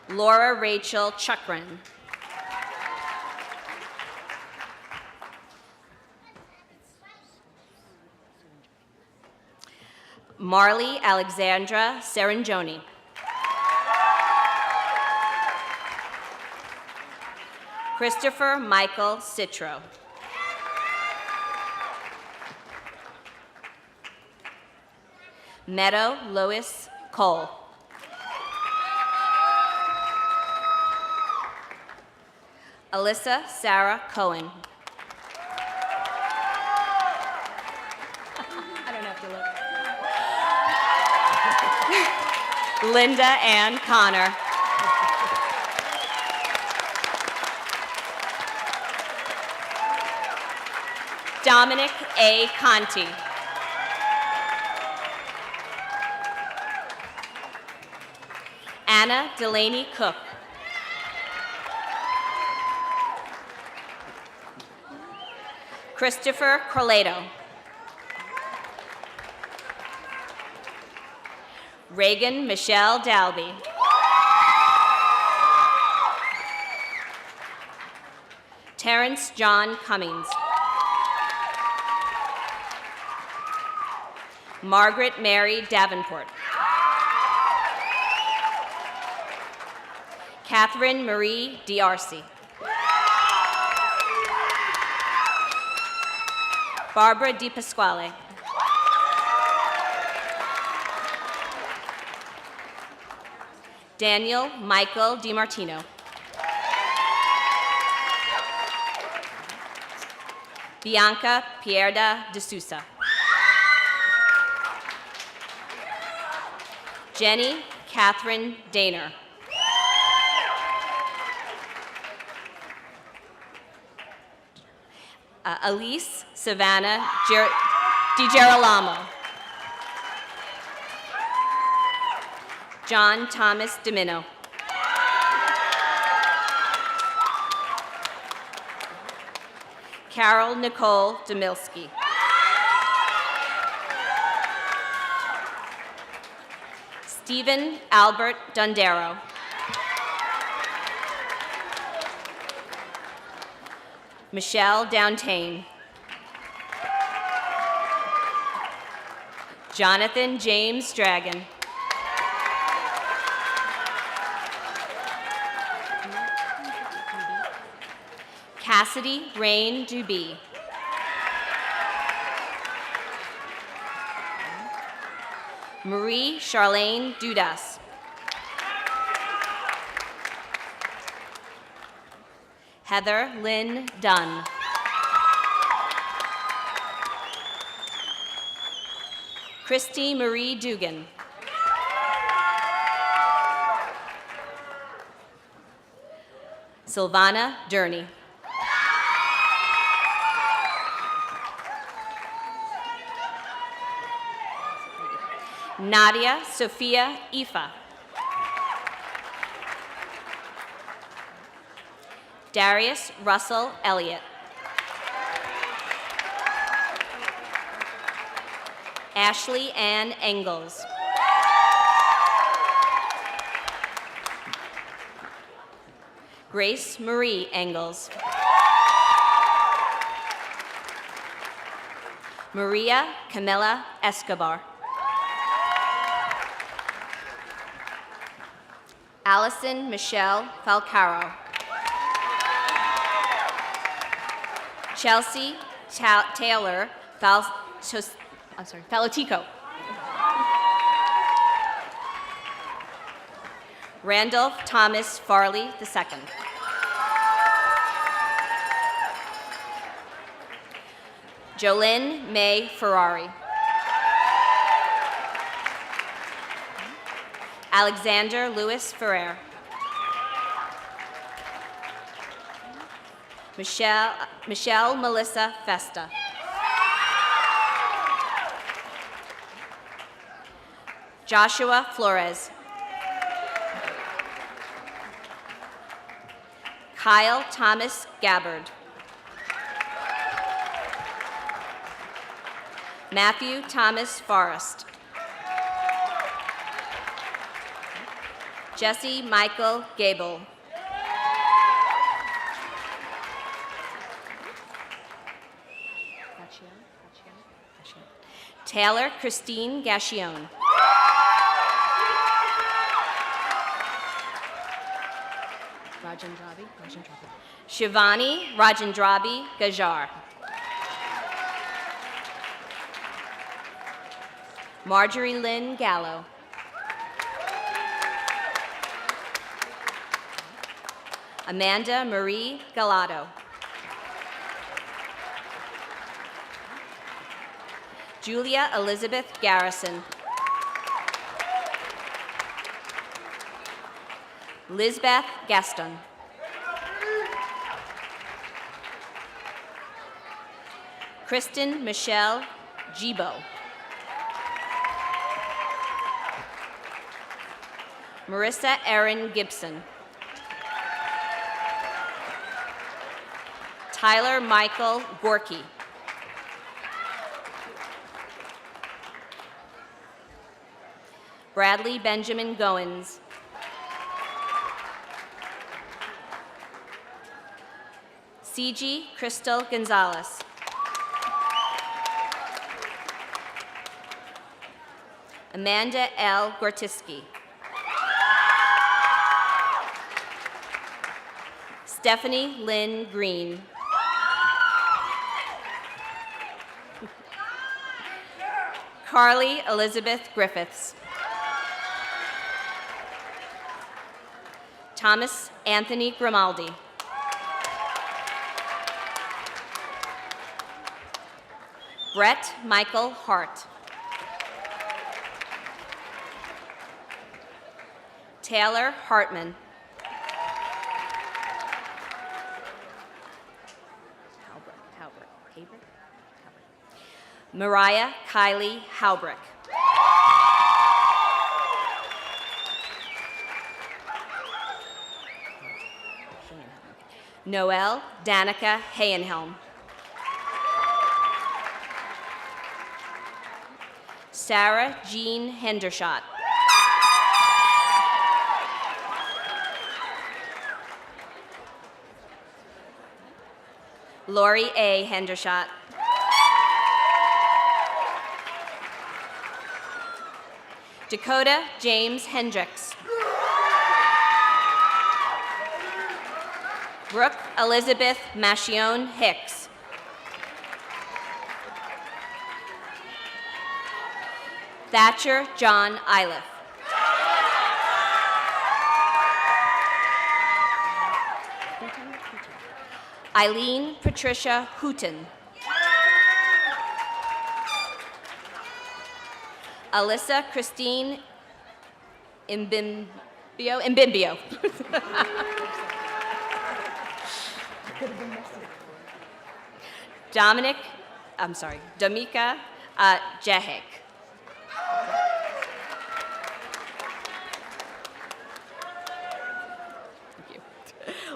Laura Rachel Chukran. Marley Alexandra Serenjoni. Christopher Michael Citro. Meadow Lois Cole. Alyssa Sarah Cohen. I don't have to look. Linda Ann Connor. Dominic A. Conti. Anna Delaney Cook. Christopher Corledo. Reagan Michelle Dalby. Terrence John Cummings. Margaret Mary Davenport. Catherine Marie D'Arcy. Barbara Di Pasquale. Daniel Michael DiMartino. Bianca Pierda de Sousa. Jenny Catherine Daner. Elise Savannah DiGirolamo. John Thomas Domino. Carol Nicole Demilski. Stephen Albert Dundero. Michelle Downtain. Jonathan James Dragon. Cassidy Rain Dubee. Marie Charlene Dudas. Heather Lynn Dunn. Christy Marie Dugan. Sylvana Durney. Nadia Sophia Ifa. Darius Russell Elliott. Ashley Ann Engels. Grace Marie Engels. Maria Camila Escobar. Allison Michelle Falcaro. Chelsea Taylor Falatico. Randolph Thomas Farley II. Jolynn May Ferrari. Alexander Louis Ferrer. Michelle Melissa Festa. Joshua Flores. Kyle Thomas Gabbard. Matthew Thomas Forrest. Jesse Michael Gable. Taylor Christine Gashione. Shivani Rajendrabi Gajar. Marjorie Lynn Gallo. Amanda Marie Galado. Julia Elizabeth Garrison. Lizbeth Gaston. Kristen Michelle Gibo. Marissa Erin Gibson. Tyler Michael Gorky. Bradley Benjamin Goins. CG Crystal Gonzalez. Amanda L. Gortiski. Stephanie Lynn Green. Carly Elizabeth Griffiths. Thomas Anthony Grimaldi. Brett Michael Hart. Taylor Hartman. Mariah Kylie Halbrick. Noelle Danica Hayenhelm. Sarah Jean Hendershot. Lori A. Hendershot. Dakota James Hendricks. Brooke Elizabeth Machione Hicks. Thatcher John Iliff. Eileen Patricia Hooten. Alyssa Christine Imbimbio. Damika Jahek. Thank you.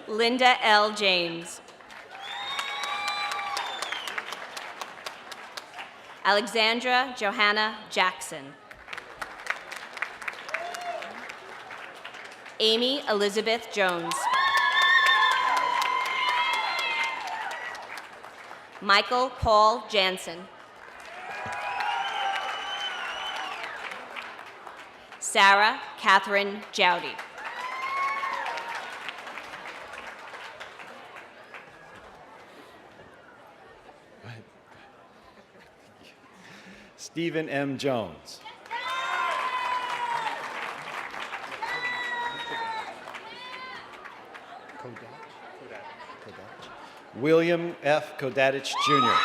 Linda L. James. Alexandra Johanna Jackson. Amy Elizabeth Jones. Michael Paul Jansen. Sarah Catherine Jowdy. Stephen M. Jones. William F. Kodadich Jr.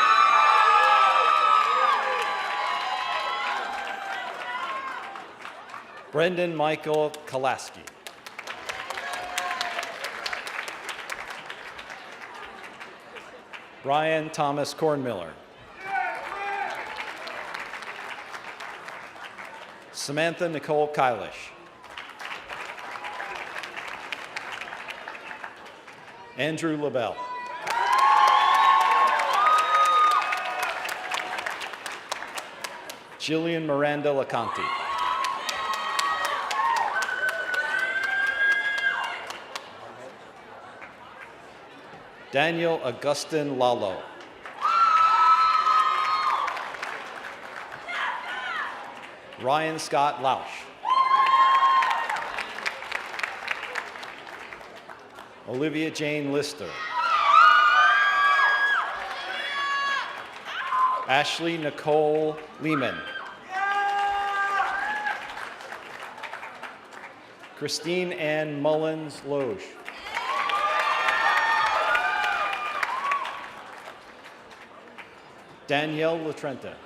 Brendan Michael Kalaski. Brian Thomas Kornmiller. Samantha Nicole Kylish. Andrew LaBelle. Jillian Miranda Lacanti. Daniel Augustin Lalo. Ryan Scott Lausch. Olivia Jane Lister. Ashley Nicole Lehman. Christine Ann Mullins Loge. Danielle Latrenta.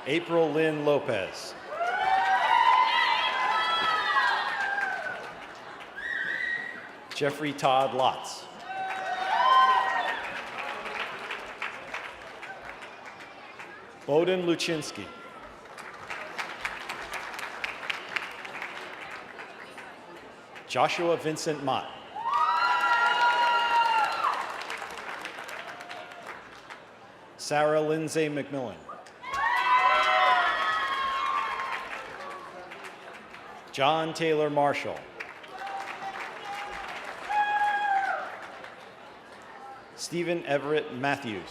April Lynn Lopez. Jeffrey Todd Lotz. Bowden Luchinsky. Joshua Vincent Mott. Sarah Lindsay McMillan. John Taylor Marshall. Stephen Everett Matthews.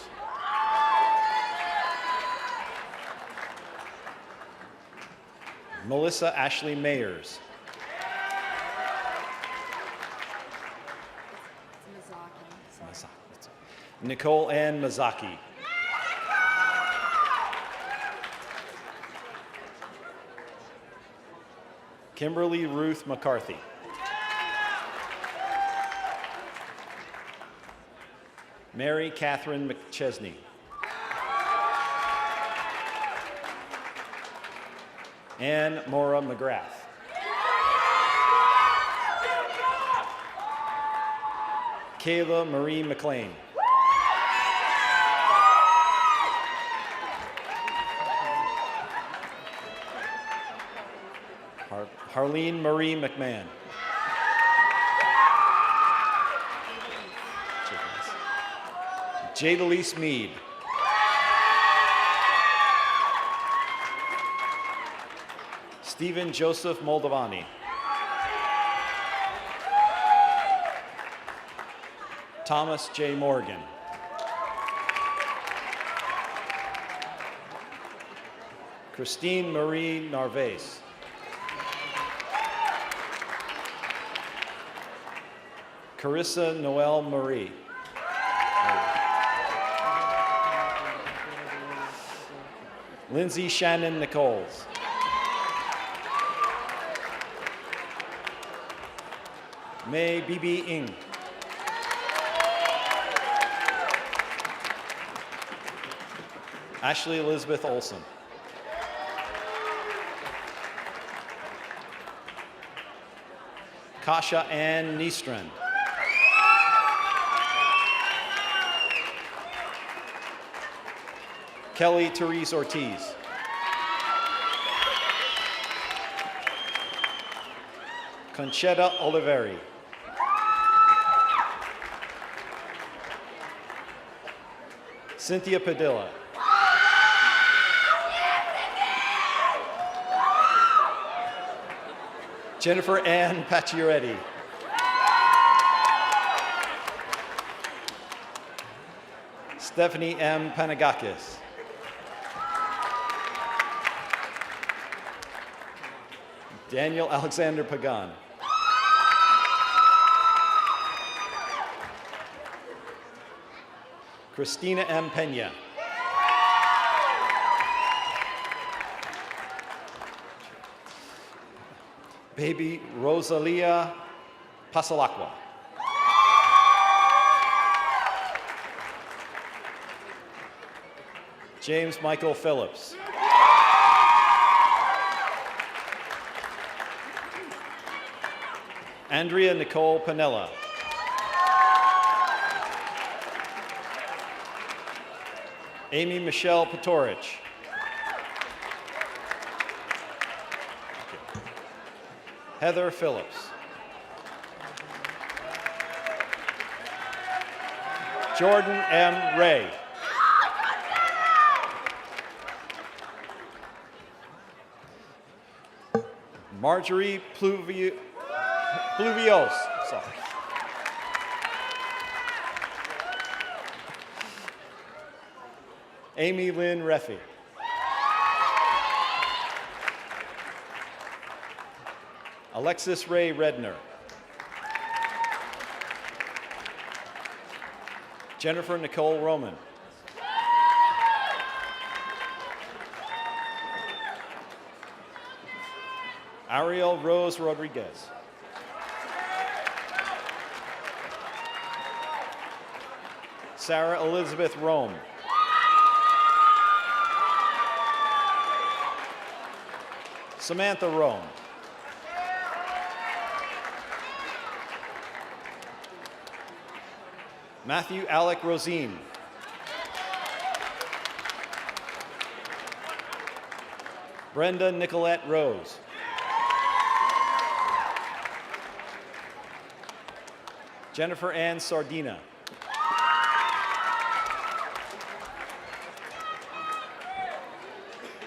Melissa Ashley Mayers. Nicole Ann Mazaki. Kimberly Ruth McCarthy. Mary Catherine McChesney. Ann Mora McGrath. Kayla Marie McLean. Harleen Marie McMahon. Jadalise Mead. Stephen Joseph Moldavani. Thomas J. Morgan. Christine Marie Narvaez. Carissa Noel Marie. Lindsay Shannon Nichols. May Bibi Ng. Ashley Elizabeth Olson. Kasha Ann Niestrand. Kelly Therese Ortiz. Conchetta Oliveri. Cynthia Padilla. Jennifer Ann Pacioretty. Stephanie M. Panagakis. Daniel Alexander Pagan. Christina M. Pena. Baby Rosalia Pasalacqua. James Michael Phillips. Andrea Nicole Panella. Amy Michelle Patorich. Heather Phillips. Jordan M. Ray. Marjorie Pluvios. Sorry. Amy Lynn Reffy. Alexis Ray Redner. Jennifer Nicole Roman. Ariel Rose Rodriguez. Sarah Elizabeth Rome. Samantha Rome. Matthew Alec Rosine. Brenda Nicolette Rose. Jennifer Ann Sardina.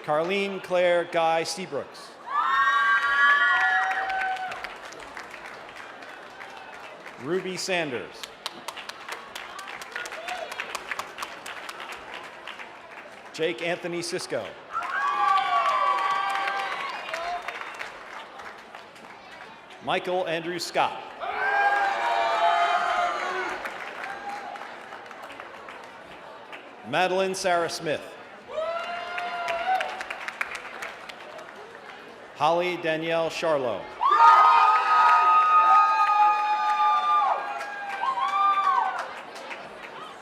Carlene Claire Guy Seabrooks. Ruby Sanders. Jake Anthony Cisco. Michael Andrew Scott. Madeline Sarah Smith. Holly Danielle Charlo.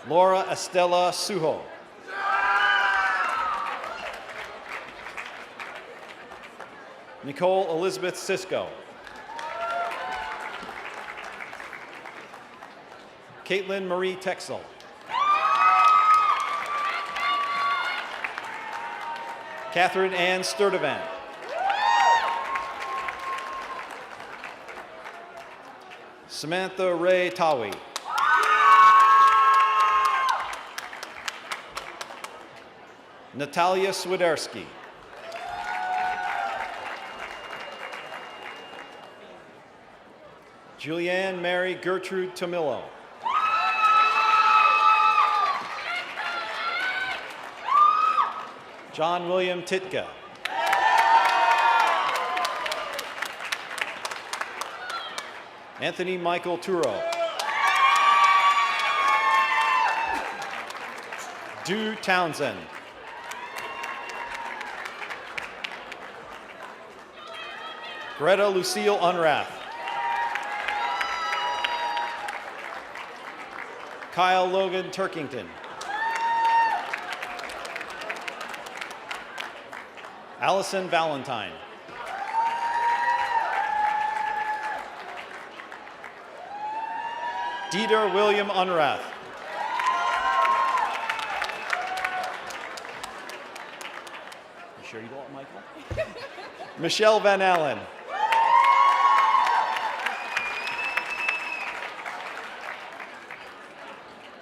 Laura Estella Sujo. Nicole Elizabeth Cisco. Caitlin Marie Texel. Catherine Ann Sturdivant. Samantha Ray Tawi. Natalia Swiderski. Julianne Mary Gertrude Tomillo. John William Titka. Anthony Michael Turo. Dew Townsend. Greta Lucille Unrath. Kyle Logan Turkington. Allison Valentine. Dieter William Unrath. You sure you don't want Michael? Michelle Van Allen.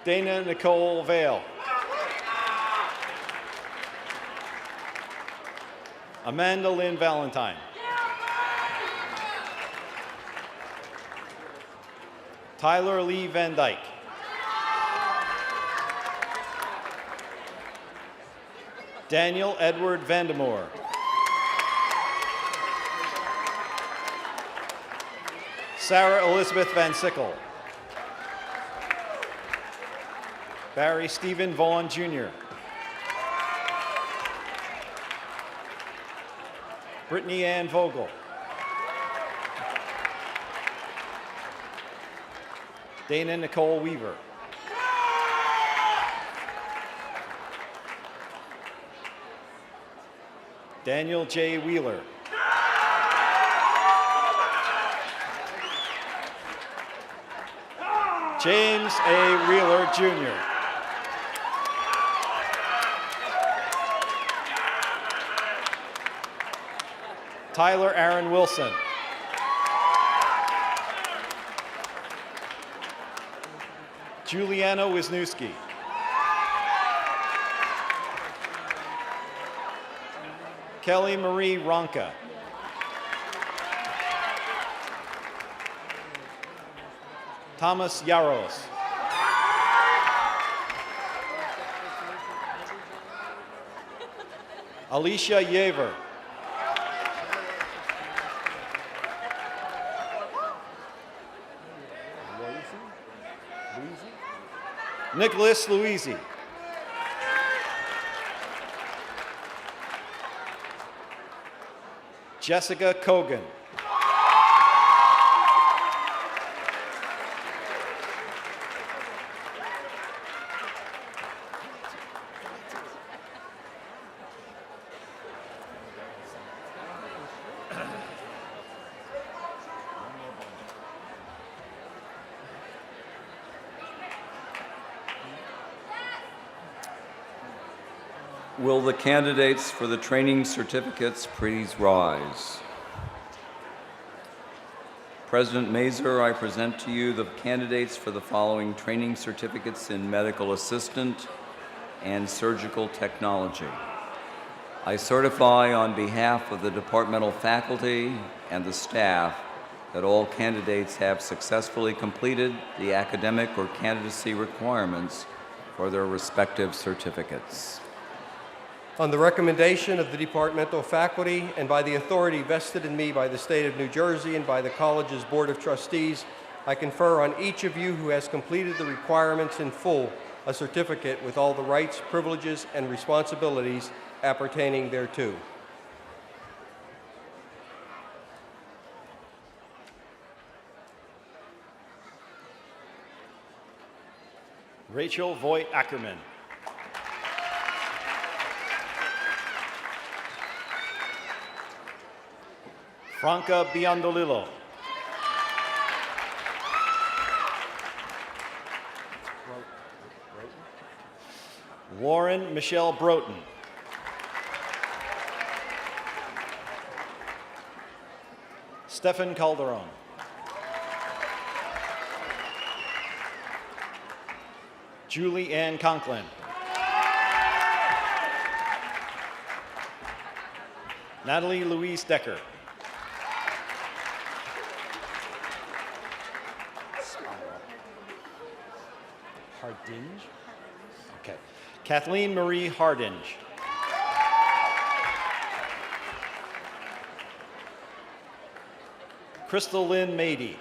Dana Nicole Vale. Amanda Lynn Valentine. Tyler Lee Van Dyke. Daniel Edward Vandermoor. Sarah Elizabeth Van Sickle. Barry Stephen Vaughn, Jr. Brittany Ann Vogel. Dana Nicole Weaver. Daniel J. Wheeler. James A. Wheeler, Jr. Tyler Aaron Wilson. Juliana Wisniewski. Kelly Marie Ronka. Thomas Yaros. Alicia Yever. Nicholas Luisi. Jessica Kogan. Will the candidates for the training certificates please rise? President Mazur, I present to you the candidates for the following training certificates in medical assistant and surgical technology. I certify on behalf of the departmental faculty and the staff that all candidates have successfully completed the academic or candidacy requirements for their respective certificates. On the recommendation of the departmental faculty and by the authority vested in me by the state of New Jersey and by the college's Board of Trustees, I confer on each of you who has completed the requirements in full a certificate with all the rights, privileges, and responsibilities appertaining thereto. Rachel Voigt Ackerman. Franca Biondolillo. Lauren Michelle Broughton. Stefan Calderon. Julie Ann Conklin. Natalie Louise Decker. Hardinge? Okay. Kathleen Marie Hardinge. Crystal Lynn Mady.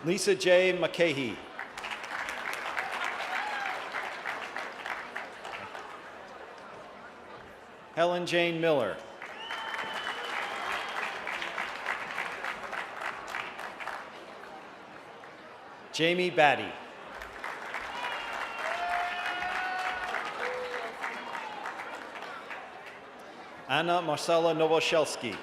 Lisa J. McCahey. Helen Jane Miller. Jamie Batty. Anna Marcela Nowoshelski.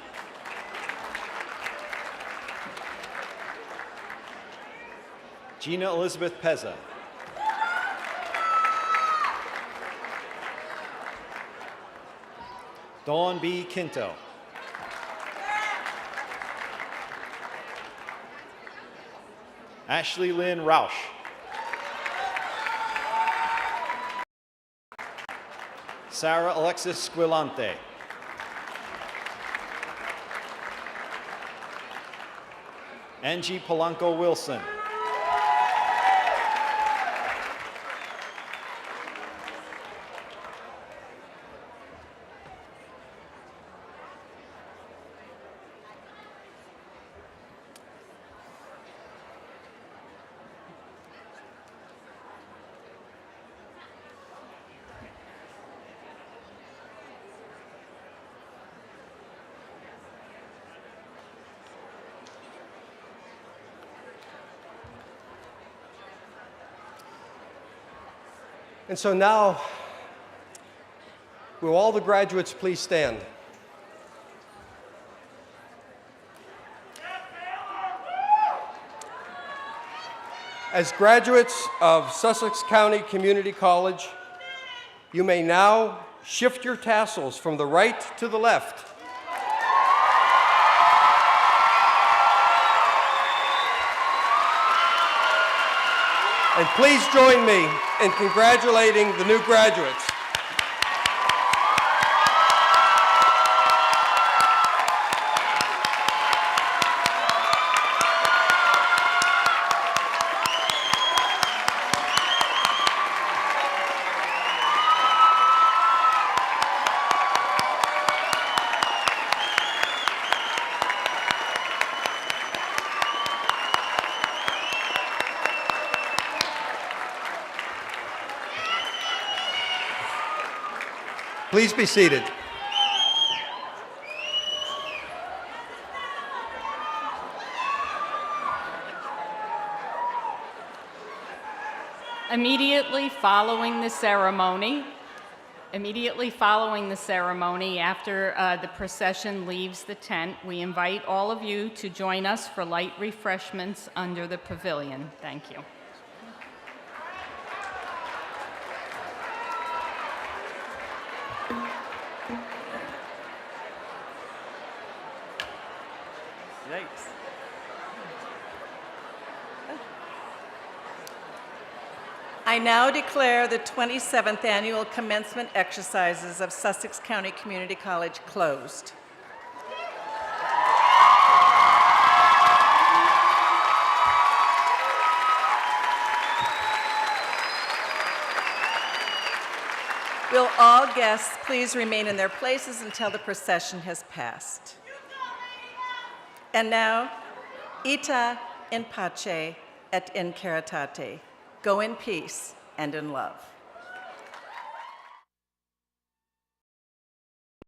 Gina Elizabeth Pezza. Dawn B. Quinto. Ashley Lynn Rausch. Sarah Alexis Squilante. Angie Polanco Wilson. And so now, will all the graduates please stand? As graduates of Sussex County Community College, you may now shift your tassels from the right to the left. And please join me in congratulating the new graduates. Please be seated. Immediately following the ceremony, after the procession leaves the tent, we invite all of you to join us for light refreshments under the pavilion. Thank you. Yikes. I now declare the 27th Annual Commencement Exercises of Sussex County Community College closed. Will all guests please remain in their places until the procession has passed? And now, ita in pace et in caritate. Go in peace and in love.